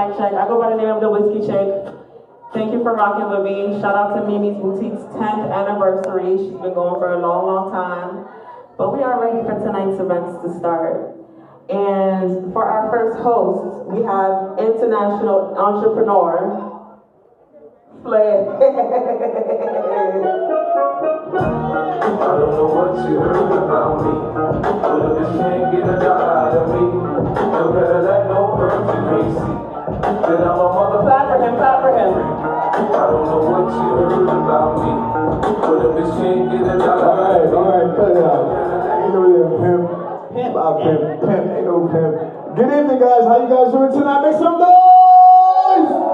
mic check. I go by the name of the Whiskey Chick. Thank you for rocking with me. Shout out to Mimi's Boutique's 10th anniversary. She's been going for a long, long time. But we are ready for tonight's events to start. And for our first host, we have international entrepreneur, Flay. I don't know what you heard about me, but if this can't get a dollar out of me, no better like no perms you can't see. Then I'm a mother. Clap for him, clap for him. I don't know what you heard about me, but if this can't get a dollar out of me. Alright, cut it out. Ain't no damn pimp. Pimp, ain't no pimp. Good evening, guys. How you guys doing tonight? Make some noise!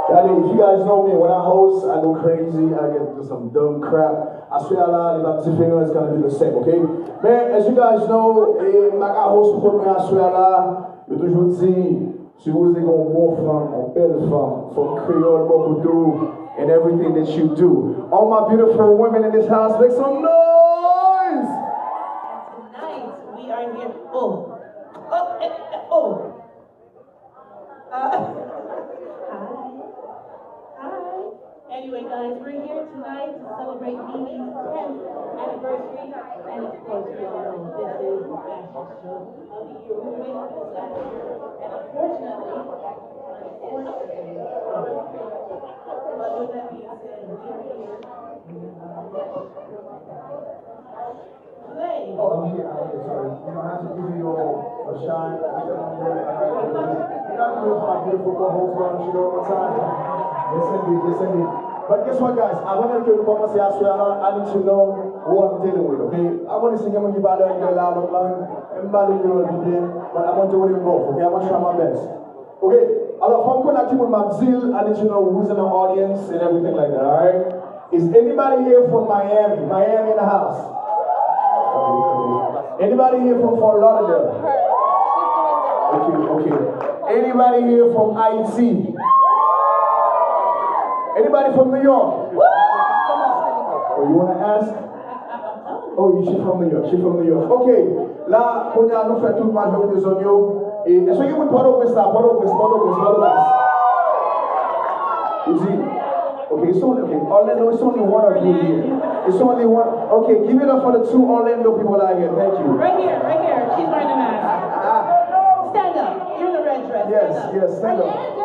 If you guys know me, when I host, I go crazy, I get to some dumb crap. I swear Allah, if I'm different, it's gonna be the same, okay? Man, as you guys know, I host pour I swear Allah, je toujours dit, si vous êtes un bon femme, une belle femme, from Creole, Bokoudou, and everything that you do. All my beautiful women in this house, make some noise! Tonight, we are here. Anyway, guys, we're here tonight to celebrate Mimi's 10th anniversary, and of course, we all know this is the fashion show of the year. We waited for this last year, and unfortunately, but with that being said, we are here. Play. Oh, I'm here. Okay, sorry. You don't have to give me a shine. You know, my beautiful co-host, you know, one time. Yes, indeed, yes, indeed. But guess what, guys? I want to come and say, I need to know who I'm dealing with, okay? I want to sing I'm going to give out a lot of long, everybody will be there, but I want to do it both, okay? I want to try my best. Okay, alors, if I'm connecting with Maxil, I need to know who's in the audience and everything like that, alright? Is anybody here from Miami? Miami in the house? Okay. Anybody here from Fort Lauderdale? Okay. Anybody here from Haiti? Anybody from New York? Oh, you want to ask? Oh, she's from New York. Okay. Là, on a nous fait toute majorité des oignons. Et est-ce que vous pouvez Port-au-Prince? Okay, it's only Orlando. It's only one of you here. It's only one. Okay, give it up for the two Orlando people out here. Thank you. Right here. She's wearing a mask. Stand up. You're in the red dress. Yes, stand up.